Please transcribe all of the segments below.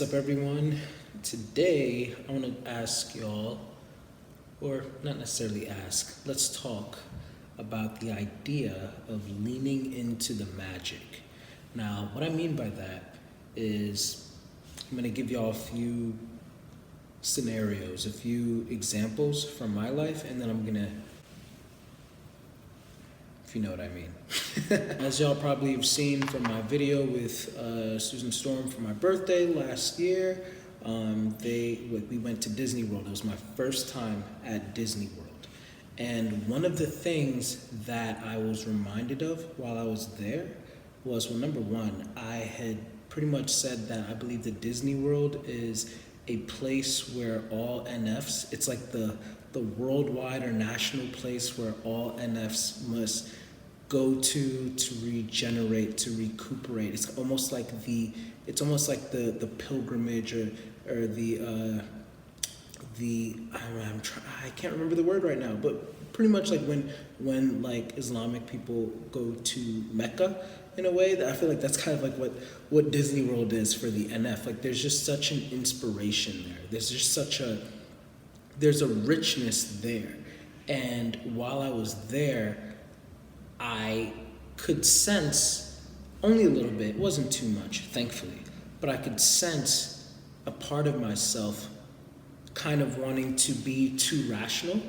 What's up, everyone? Today, I want to ask y'all, or not necessarily ask, let's talk about the idea of leaning into the magic. Now, what I mean by that is I'm going to give y'all a few scenarios, a few examples from my life, and then I'm going to, if you know what I mean. As y'all probably have seen from my video with Susan Storm for my birthday last year, we went to Disney World. It was my first time at Disney World. And one of the things that I was reminded of while I was there was, well, number one, I had pretty much said that I believe that Disney World is a place where all NFs, it's like the worldwide or national place where all NFs must go to regenerate, to recuperate. It's almost like the pilgrimage or the I can't remember the word right now, but pretty much like when like Islamic people go to Mecca in a way, that I feel like that's kind of like what Disney World is for the NF. Like there's just such an inspiration there. There's a richness there. And while I was there, I could sense, only a little bit, it wasn't too much, thankfully, but I could sense a part of myself kind of wanting to be too rational.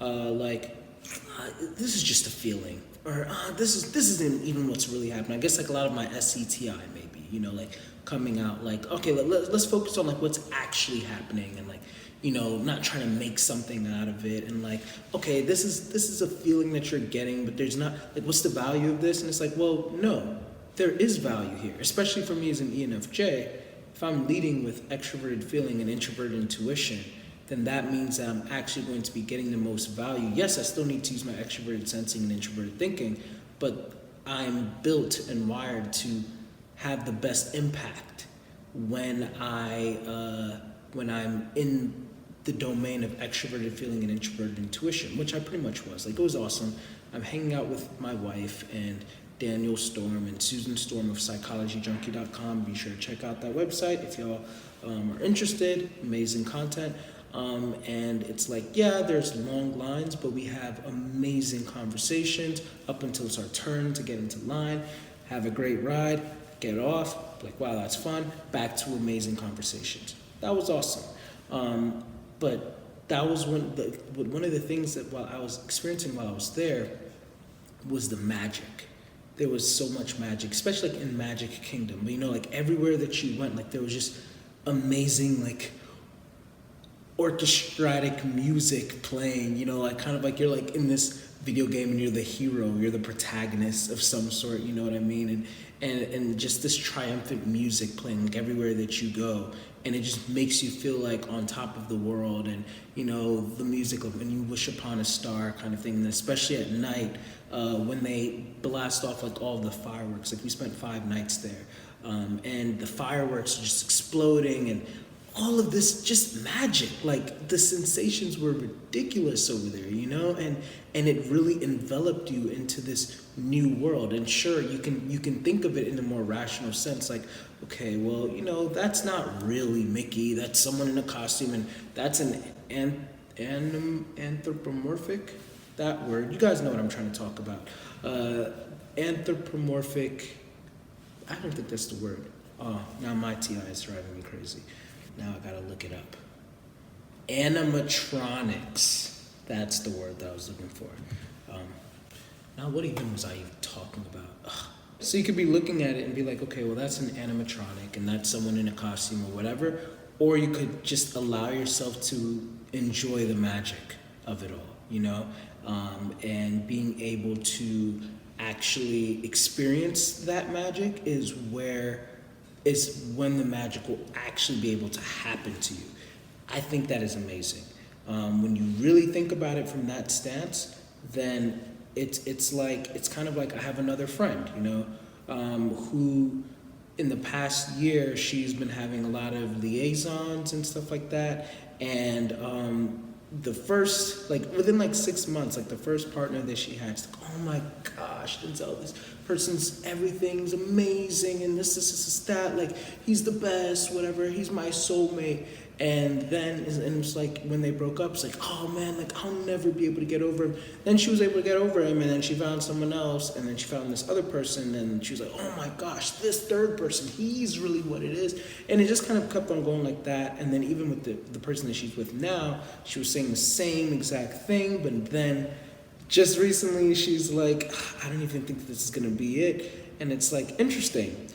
This is just a feeling, or this isn't even what's really happening. I guess like a lot of my SCTI maybe, like coming out like, okay, let's focus on like what's actually happening, and like, not trying to make something out of it, and like, okay, this is a feeling that you're getting, but there's not, like, what's the value of this? And it's like, well, no, there is value here, especially for me as an ENFJ. If I'm leading with extroverted feeling and introverted intuition, then that means that I'm actually going to be getting the most value. Yes, I still need to use my extroverted sensing and introverted thinking, but I'm built and wired to have the best impact when I'm in the domain of extroverted feeling and introverted intuition, which I pretty much was. Like, it was awesome. I'm hanging out with my wife and Daniel Storm and Susan Storm of psychologyjunkie.com. Be sure to check out that website if y'all are interested. Amazing content. And it's like, yeah, there's long lines, but we have amazing conversations up until it's our turn to get into line. Have a great ride, get off, like, wow, that's fun. Back to amazing conversations. That was awesome. But that was one of the things that while I was experiencing while I was there was the magic. There was so much magic, especially like in Magic Kingdom. Like everywhere that you went, like there was just amazing like orchestratic music playing, like kind of like you're like in this video game and you're the hero, you're the protagonist of some sort, you know what I mean? And just this triumphant music playing like everywhere that you go. And it just makes you feel like on top of the world, and the music of when you wish upon a star kind of thing. And especially at night, when they blast off like all the fireworks. Like we spent 5 nights there, and the fireworks are just exploding, and all of this just magic. Like the sensations were ridiculous over there, and it really enveloped you into this new world. And sure, you can think of it in a more rational sense, like, okay, well, that's not really Mickey, that's someone in a costume, and that's an anthropomorphic, that word, you guys know what I'm trying to talk about. Anthropomorphic, I don't think that's the word. Oh, now my TI is driving me crazy. Now I gotta look it up. Animatronics, that's the word that I was looking for. Now what even was I even talking about? Ugh. So you could be looking at it and be like, okay, well, that's an animatronic and that's someone in a costume or whatever. Or you could just allow yourself to enjoy the magic of it all, and being able to actually experience that magic is when the magic will actually be able to happen to you. I think that is amazing. When you really think about it from that stance, then it's kind of like I have another friend, who in the past year she's been having a lot of liaisons and stuff like that, and the first, like within like 6 months, like the first partner that she had, she's like, oh my gosh, Denzel, this person's everything's amazing, and this, that, like he's the best, whatever, he's my soulmate. And then it's like when they broke up, it's like, oh man, like I'll never be able to get over him. Then she was able to get over him, and then she found someone else, and then she found this other person, and she was like, oh my gosh, this third person, he's really what it is. And it just kind of kept on going like that. And then even with the person that she's with now, she was saying the same exact thing, but then just recently she's like, I don't even think this is gonna be it. And it's like interesting.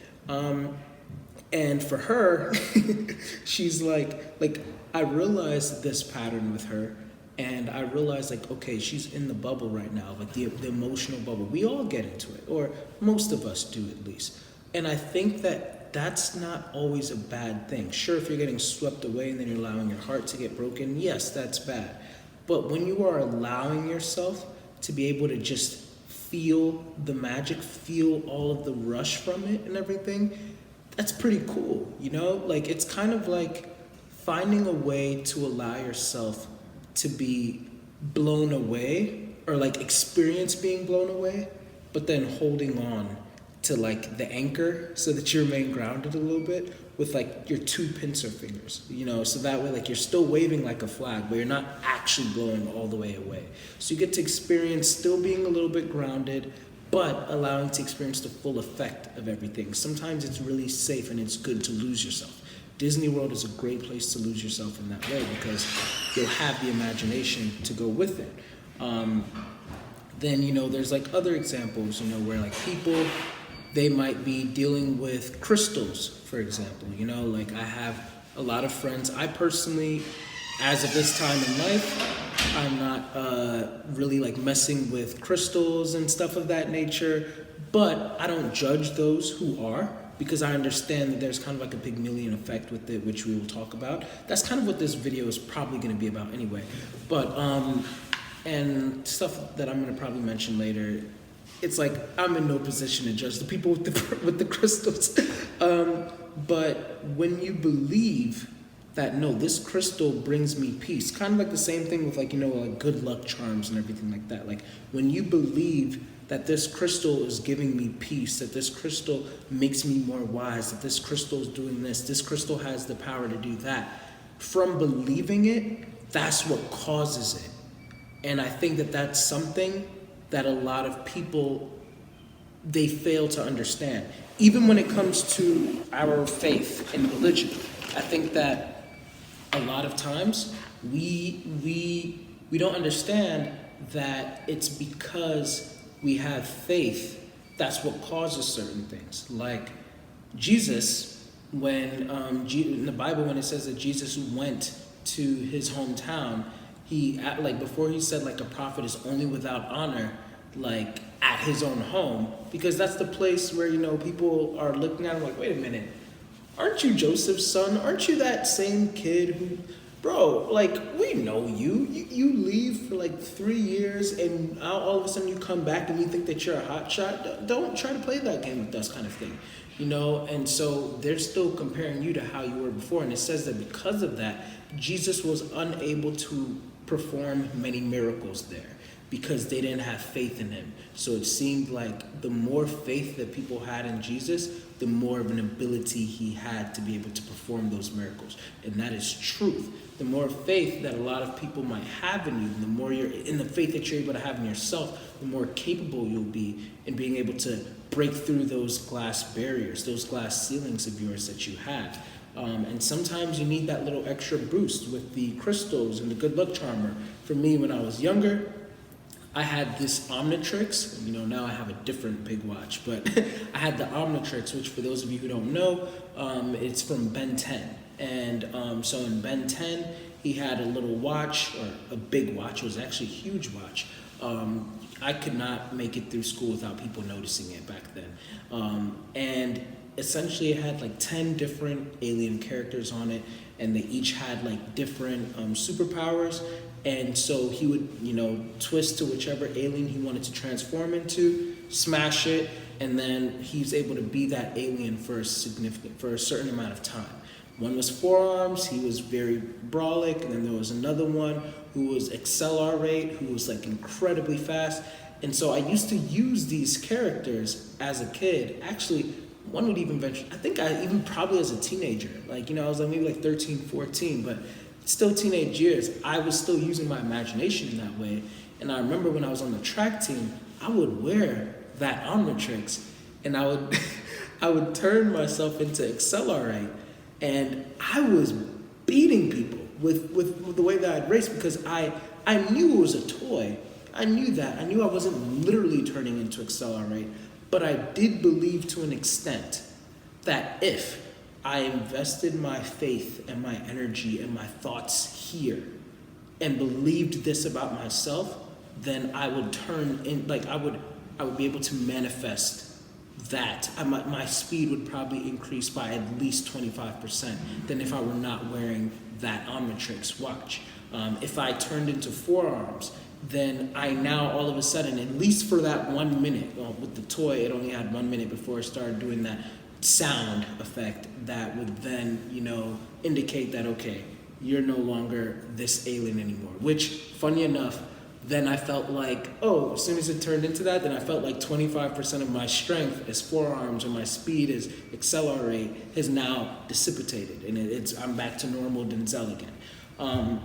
And for her, she's like I realized this pattern with her, and I realized like, okay, she's in the bubble right now, like the emotional bubble. We all get into it, or most of us do at least. And I think that that's not always a bad thing. Sure, if you're getting swept away and then you're allowing your heart to get broken, yes, that's bad. But when you are allowing yourself to be able to just feel the magic, feel all of the rush from it and everything, that's pretty cool, you know? Like, it's kind of like finding a way to allow yourself to be blown away, or like experience being blown away, but then holding on to like the anchor so that you remain grounded a little bit with like your two pincer fingers, you know, so that way like you're still waving like a flag, but you're not actually blowing all the way away. So you get to experience still being a little bit grounded, but allowing to experience the full effect of everything. Sometimes it's really safe and it's good to lose yourself. Disney World is a great place to lose yourself in that way because you'll have the imagination to go with it. Then, you know, there's like other examples, you know, where like people, they might be dealing with crystals, for example. You know, like I have a lot of friends. I personally, as of this time in life, I'm not really like messing with crystals and stuff of that nature, but I don't judge those who are, because I understand that there's kind of like a Pygmalion Effect with it, which we will talk about. That's kind of what this video is probably going to be about anyway. But, and stuff that I'm going to probably mention later, it's like I'm in no position to judge the people with the crystals. But when you believe that, no, this crystal brings me peace, kind of like the same thing with like, you know, like good luck charms and everything like that. Like when you believe that this crystal is giving me peace, that this crystal makes me more wise, that this crystal is doing this crystal has the power to do that. From believing it, that's what causes it. And I think that that's something that a lot of people, they fail to understand. Even when it comes to our faith and religion, I think that a lot of times we don't understand that it's because we have faith that's what causes certain things. Like Jesus, when in the Bible, when it says that Jesus went to his hometown, he, like before he said like a prophet is only without honor, like at his own home, because that's the place where, you know, people are looking at him like, wait a minute, aren't you Joseph's son? Aren't you that same kid who, bro, like, we know you. You leave for like 3 years and all of a sudden you come back and you think that you're a hot shot. Don't try to play that game with us, kind of thing, you know? And so they're still comparing you to how you were before. And it says that because of that, Jesus was unable to perform many miracles there because they didn't have faith in him. So it seemed like the more faith that people had in Jesus, the more of an ability he had to be able to perform those miracles. And that is truth. The more faith that a lot of people might have in you, the more you're in the faith that you're able to have in yourself, the more capable you'll be in being able to break through those glass barriers, those glass ceilings of yours that you have. And sometimes you need that little extra boost with the crystals and the good luck charmer. For me, when I was younger, I had this Omnitrix. You know, now I have a different pig watch, but I had the Omnitrix, which for those of you who don't know, it's from Ben 10. And so in Ben 10, he had a little watch, or a big watch. It was actually a huge watch. I could not make it through school without people noticing it back then. And essentially it had like 10 different alien characters on it, and they each had like different superpowers. And so he would, you know, twist to whichever alien he wanted to transform into, smash it, and then he's able to be that alien for a certain amount of time. One was forearms, he was very brawlic, and then there was another one who was acceler rate, who was like incredibly fast. And so I used to use these characters as a kid. Actually, one would even venture, I think I even probably as a teenager, like, I was like maybe like 13, 14, but still teenage years, I was still using my imagination in that way. And I remember when I was on the track team, I would wear that Omnitrix, and I would I would turn myself into accelerate, and I was beating people with the way that I'd race, because I knew it was a toy. I knew that. I knew I wasn't literally turning into accelerate, but I did believe to an extent that if I invested my faith and my energy and my thoughts here and believed this about myself, then I would turn in, like I would be able to manifest that. My speed would probably increase by at least 25% than if I were not wearing that Omnitrix watch. If I turned into forearms, then I now all of a sudden, at least for that 1 minute, with the toy, it only had 1 minute before it started doing that sound effect that would then, indicate that, okay, you're no longer this alien anymore. Which, funny enough, then I felt like, as soon as it turned into that, then I felt like 25% of my strength as forearms and my speed as accelerate has now dissipated, and I'm back to normal Denzel again.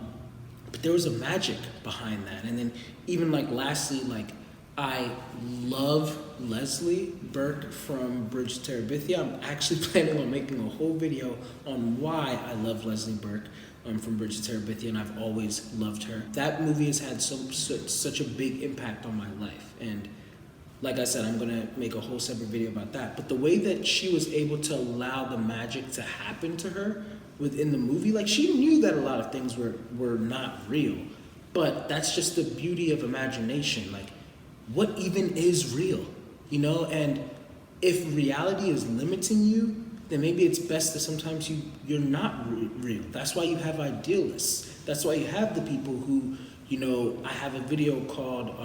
But there was a magic behind that. And then even lastly, I love Leslie Burke from Bridge to Terabithia. I'm actually planning on making a whole video on why I love Leslie Burke from Bridge to Terabithia, and I've always loved her. That movie has had such a big impact on my life. And like I said, I'm gonna make a whole separate video about that. But the way that she was able to allow the magic to happen to her within the movie, she knew that a lot of things were not real, but that's just the beauty of imagination. What even is real, and if reality is limiting you, then maybe it's best that sometimes you're not real. That's why you have idealists. That's why you have the people who, I have a video called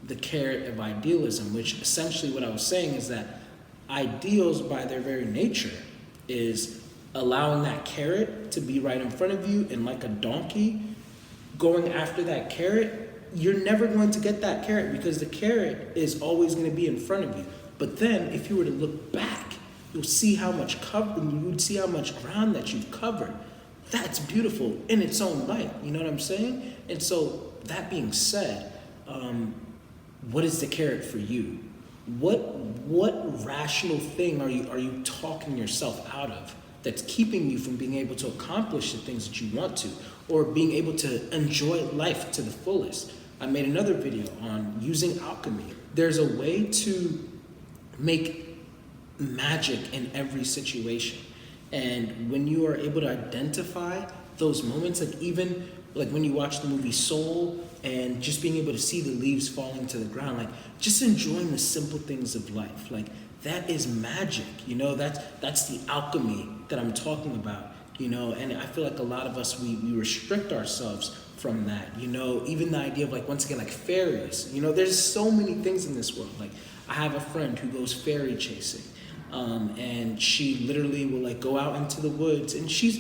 The Carrot of Idealism, which essentially what I was saying is that ideals by their very nature is allowing that carrot to be right in front of you, and like a donkey going after that carrot, you're never going to get that carrot because the carrot is always going to be in front of you. But then if you were to look back, you'll see how much you would see how much ground that you've covered. That's beautiful in its own right. You know what I'm saying? And so that being said, what is the carrot for you? What rational thing are you talking yourself out of that's keeping you from being able to accomplish the things that you want to, or being able to enjoy life to the fullest? I made another video on using alchemy. There's a way to make magic in every situation. And when you are able to identify those moments, even when you watch the movie Soul, and just being able to see the leaves falling to the ground, just enjoying the simple things of life, that is magic, that's the alchemy that I'm talking about, and I feel like a lot of us, we restrict ourselves from that, even the idea of once again, fairies, there's so many things in this world. I have a friend who goes fairy chasing, and she literally will go out into the woods, and she's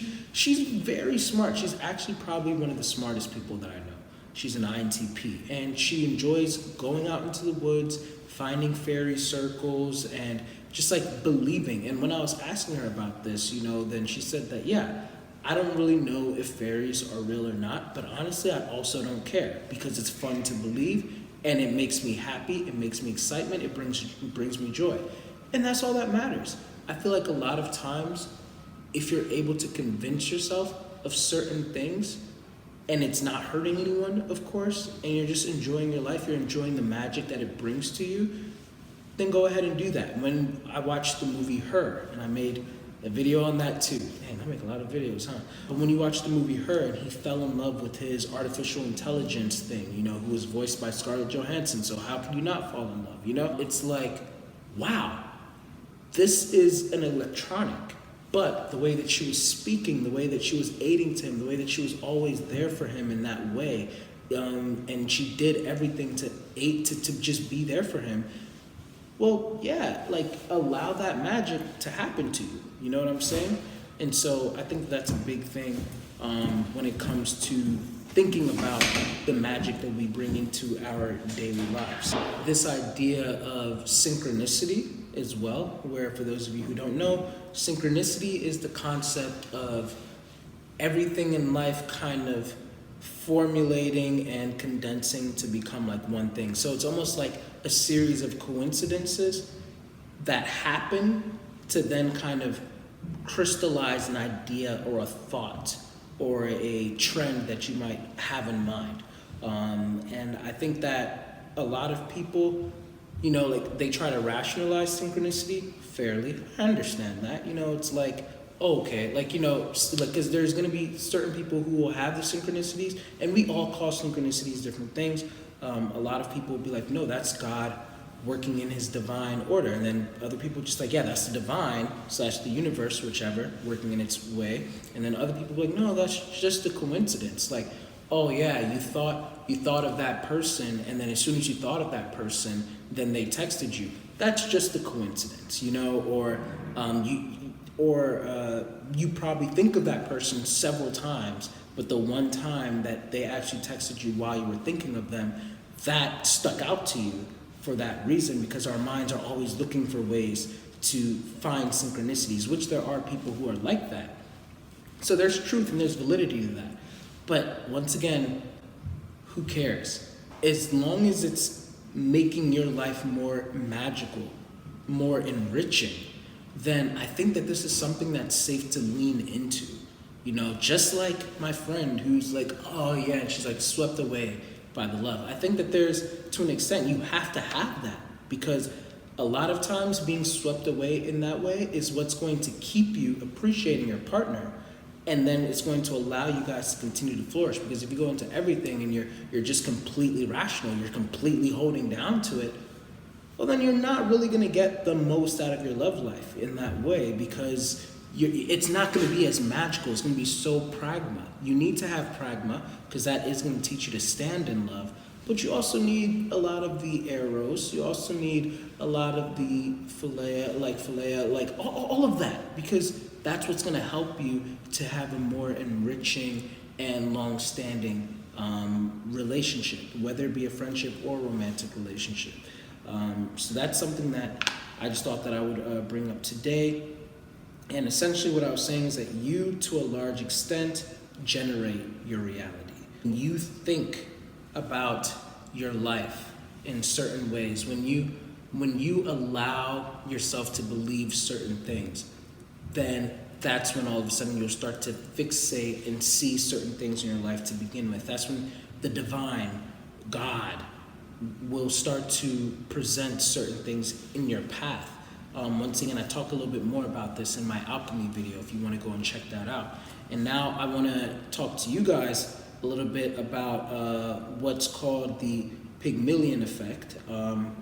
very smart. She's actually probably one of the smartest people that I know. She's an INTP, and she enjoys going out into the woods, finding fairy circles, and just believing. And when I was asking her about this, then she said that, yeah, I don't really know if fairies are real or not, but honestly, I also don't care, because it's fun to believe, and it makes me happy, it makes me excitement, it brings me joy. And that's all that matters. I feel like a lot of times, if you're able to convince yourself of certain things, and it's not hurting anyone, of course, and you're just enjoying your life, you're enjoying the magic that it brings to you, then go ahead and do that. When I watched the movie Her, and I made a video on that too. Dang, I make a lot of videos, huh? But when you watch the movie Her, and he fell in love with his artificial intelligence thing, who was voiced by Scarlett Johansson, so how could you not fall in love, It's wow, this is an electronic. But the way that she was speaking, the way that she was aiding to him, the way that she was always there for him in that way, and she did everything to aid, to just be there for him. Well, yeah, allow that magic to happen to you. You know what I'm saying? And so I think that's a big thing when it comes to thinking about the magic that we bring into our daily lives. This idea of synchronicity as well, where for those of you who don't know, synchronicity is the concept of everything in life kind of formulating and condensing to become like one thing. So it's almost like a series of coincidences that happen to then kind of crystallize an idea or a thought or a trend that you might have in mind. And I think that a lot of people, like they try to rationalize synchronicity fairly. I understand that. It's like, okay, because there's going to be certain people who will have the synchronicities, and we all call synchronicities different things. A lot of people will be like, no, that's God working in his divine order. And then other people just like, yeah, that's the divine / the universe, whichever, working in its way. And then other people be like, no, that's just a coincidence. Like, oh yeah, you thought of that person, and then as soon as you thought of that person, then they texted you. That's just a coincidence, or you probably think of that person several times, but the one time that they actually texted you while you were thinking of them, that stuck out to you for that reason, because our minds are always looking for ways to find synchronicities, which there are people who are like that. So there's truth and there's validity to that. But once again, who cares? As long as it's making your life more magical, more enriching, then I think that this is something that's safe to lean into. Just like my friend who's like, oh yeah, and she's like swept away by the love. I think that to an extent, you have to have that, because a lot of times being swept away in that way is what's going to keep you appreciating your partner. And then it's going to allow you guys to continue to flourish, because if you go into everything and you're just completely rational, you're completely holding down to it, well, then you're not really going to get the most out of your love life in that way, because it's not going to be as magical. It's going to be so pragma. You need to have pragma, because that is going to teach you to stand in love. But you also need a lot of the eros. You also need a lot of the philia, all of that, because that's what's going to help you to have a more enriching and long-standing relationship, whether it be a friendship or romantic relationship. So that's something that I just thought that I would bring up today. And essentially what I was saying is that you, to a large extent, generate your reality. You think about your life in certain ways. When you allow yourself to believe certain things, then that's when all of a sudden you'll start to fixate and see certain things in your life to begin with. That's when the divine, God, will start to present certain things in your path. Once again, I talk a little bit more about this in my alchemy video if you want to go and check that out. And now I want to talk to you guys a little bit about what's called the Pygmalion Effect,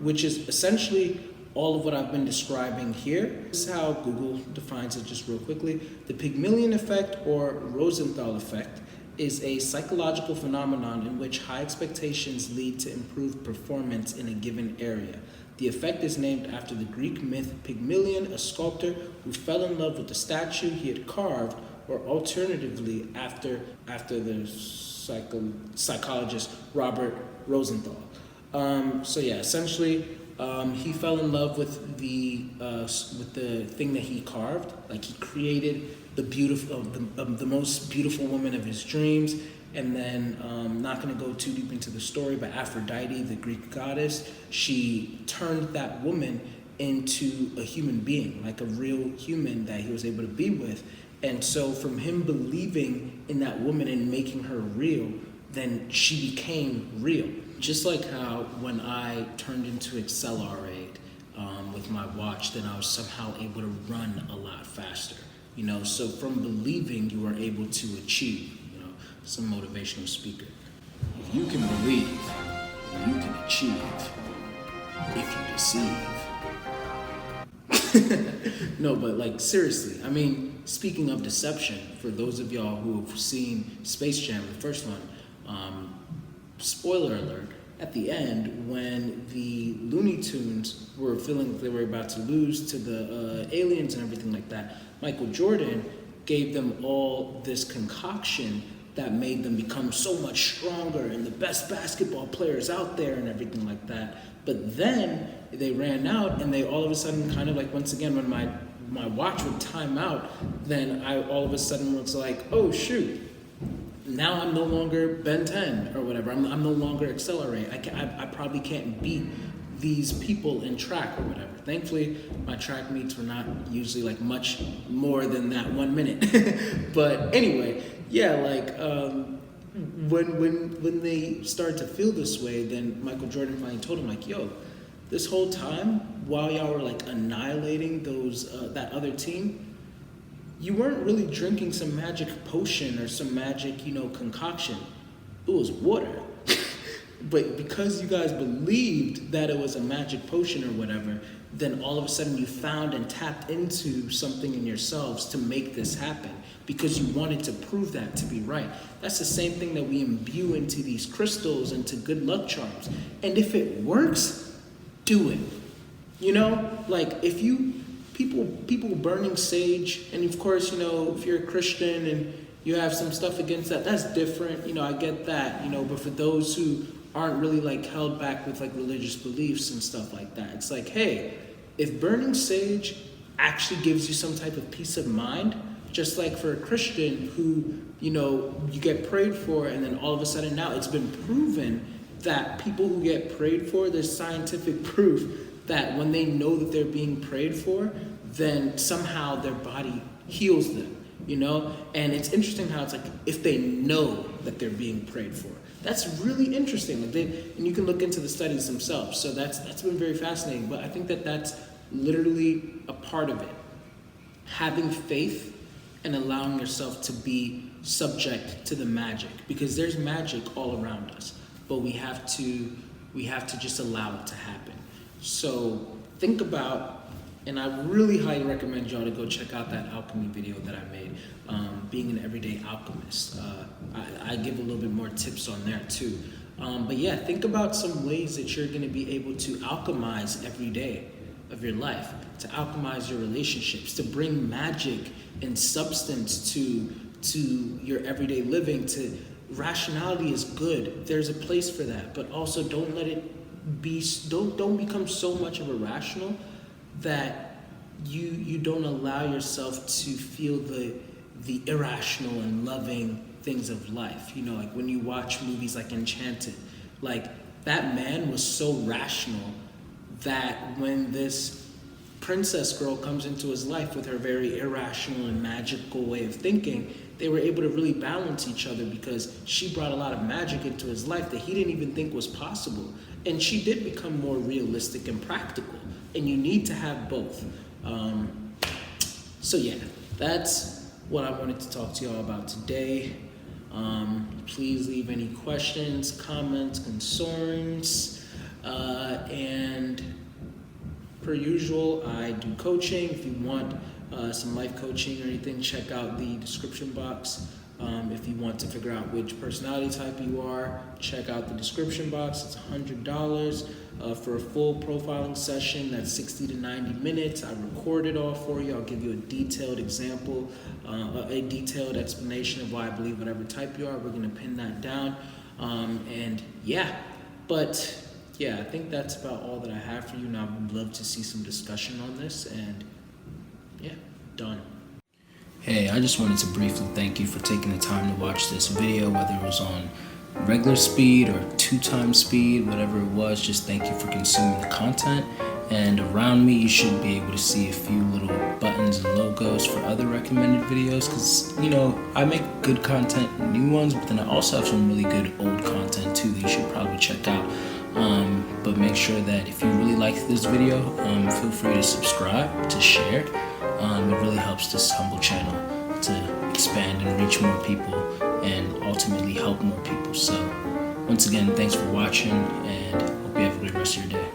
which is essentially all of what I've been describing here. This is how Google defines it just real quickly. The Pygmalion Effect, or Rosenthal Effect, is a psychological phenomenon in which high expectations lead to improved performance in a given area. The effect is named after the Greek myth Pygmalion, a sculptor who fell in love with the statue he had carved, or alternatively after the psychologist Robert Rosenthal. Essentially, he fell in love with the thing that he carved. Like, he created the most beautiful woman of his dreams. And then, not going to go too deep into the story, but Aphrodite, the Greek goddess, she turned that woman into a human being, like a real human that he was able to be with. And so from him believing in that woman and making her real, then she became real. Just like how when I turned into Accelerate with my watch, then I was somehow able to run a lot faster. So from believing, you are able to achieve. Some motivational speaker. If you can believe, you can achieve. If you deceive. No, but seriously, I mean, speaking of deception, for those of y'all who have seen Space Jam, the first one, spoiler alert, at the end, when the Looney Tunes were feeling they were about to lose to the aliens and everything like that, Michael Jordan gave them all this concoction that made them become so much stronger and the best basketball players out there and everything like that. But then they ran out, and they all of a sudden kind of like, once again, when my watch would time out, then I all of a sudden was like, oh shoot, now I'm no longer Ben 10 or whatever. I'm no longer Accelerate. I probably can't beat these people in track or whatever. Thankfully, my track meets were not usually like much more than that 1 minute. But anyway, yeah, like when they started to feel this way, then Michael Jordan finally told him like, yo, this whole time while y'all were like annihilating those that other team, you weren't really drinking some magic potion or some magic, concoction. It was water. But because you guys believed that it was a magic potion or whatever, then all of a sudden you found and tapped into something in yourselves to make this happen because you wanted to prove that to be right. That's the same thing that we imbue into these crystals, into good luck charms. And if it works, do it. Like if people burning sage, and of course, if you're a Christian and you have some stuff against that, that's different. I get that, but for those who aren't really like held back with like religious beliefs and stuff like that, it's like, hey, if burning sage actually gives you some type of peace of mind, just like for a Christian who, you get prayed for, and then all of a sudden now it's been proven that people who get prayed for, there's scientific proof that when they know that they're being prayed for, then somehow their body heals them, And it's interesting how it's like, if they know that they're being prayed for. That's really interesting. And you can look into the studies themselves. So that's been very fascinating. But I think that that's literally a part of it. Having faith and allowing yourself to be subject to the magic. Because there's magic all around us. But we have to just allow it to happen. So think about, and I really highly recommend y'all to go check out that alchemy video that I made, being an everyday alchemist. I give a little bit more tips on there too. But yeah, think about some ways that you're gonna be able to alchemize every day of your life, to alchemize your relationships, to bring magic and substance to your everyday living. To rationality is good. There's a place for that, but also don't let it be, don't become so much of a rational that you don't allow yourself to feel the irrational and loving things of life. Like when you watch movies like Enchanted, like that man was so rational that when this princess girl comes into his life with her very irrational and magical way of thinking, they were able to really balance each other because she brought a lot of magic into his life that he didn't even think was possible. And she did become more realistic and practical. And you need to have both. So yeah, that's what I wanted to talk to y'all about today. Please leave any questions, comments, concerns, and per usual, I do coaching. If you want some life coaching or anything, check out the description box. If you want to figure out which personality type you are, check out the description box. It's $100 for a full profiling session. That's 60 to 90 minutes. I record it all for you. I'll give you a detailed example, a detailed explanation of why I believe whatever type you are. We're going to pin that down. And yeah, but yeah, I think that's about all that I have for you. Now, I would love to see some discussion on this. And yeah, done. Hey, I just wanted to briefly thank you for taking the time to watch this video, whether it was on regular speed or 2x speed, whatever it was. Just thank you for consuming the content. And around me, you should be able to see a few little buttons and logos for other recommended videos because, I make good content, new ones, but then I also have some really good old content too that you should probably check out. But make sure that if you really like this video, feel free to subscribe, to share. It really helps this humble channel to expand and reach more people and ultimately help more people. So once again, thanks for watching and hope you have a great rest of your day.